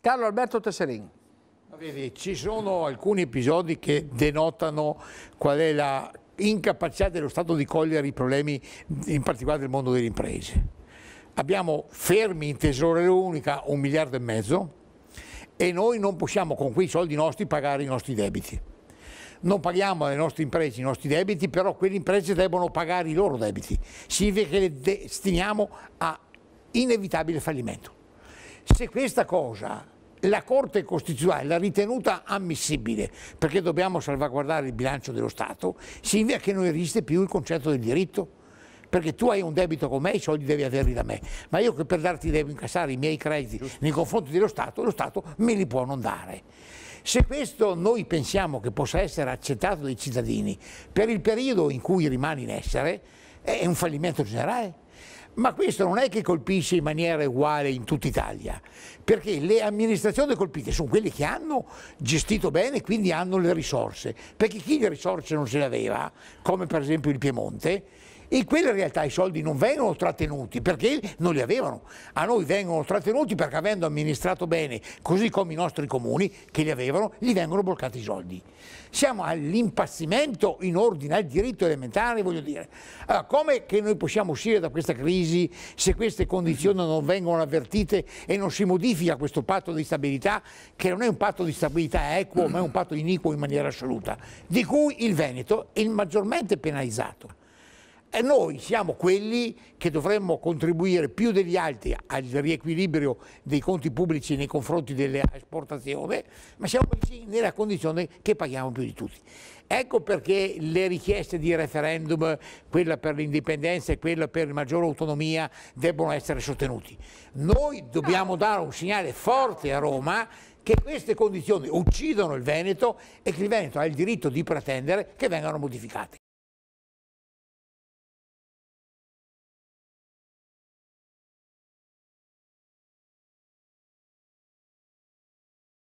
Carlo Alberto Tesserin. Vedi, ci sono alcuni episodi che denotano qual è la incapacità dello Stato di cogliere i problemi, in particolare del mondo delle imprese. Abbiamo fermi in tesoreria unica 1,5 miliardi e noi non possiamo con quei soldi nostri pagare i nostri debiti. Non paghiamo alle nostre imprese i nostri debiti, però quelle imprese devono pagare i loro debiti. Significa che le destiniamo a inevitabile fallimento. Se questa cosa la Corte Costituzionale l'ha ritenuta ammissibile perché dobbiamo salvaguardare il bilancio dello Stato, significa che non esiste più il concetto del diritto, perché tu hai un debito con me, i soldi devi averli da me, ma io che per darti devo incassare i miei crediti nei confronti dello Stato, lo Stato me li può non dare. Se questo noi pensiamo che possa essere accettato dai cittadini per il periodo in cui rimane in essere, è un fallimento generale. Ma questo non è che colpisce in maniera uguale in tutta Italia, perché le amministrazioni colpite sono quelle che hanno gestito bene e quindi hanno le risorse, perché chi le risorse non ce le aveva, come per esempio il Piemonte, in quella realtà i soldi non vengono trattenuti perché non li avevano. A noi vengono trattenuti perché avendo amministrato bene, così come i nostri comuni che li avevano, gli vengono bloccati i soldi. Siamo all'impazzimento in ordine al diritto elementare, voglio dire. Allora, come che noi possiamo uscire da questa crisi se queste condizioni non vengono avvertite e non si modifica questo patto di stabilità, che non è un patto di stabilità equo, ma è un patto iniquo in maniera assoluta, di cui il Veneto è il maggiormente penalizzato. E noi siamo quelli che dovremmo contribuire più degli altri al riequilibrio dei conti pubblici nei confronti dell'esportazione, ma siamo nella condizione che paghiamo più di tutti. Ecco perché le richieste di referendum, quella per l'indipendenza e quella per maggiore autonomia, debbono essere sostenuti. Noi dobbiamo dare un segnale forte a Roma che queste condizioni uccidono il Veneto e che il Veneto ha il diritto di pretendere che vengano modificate.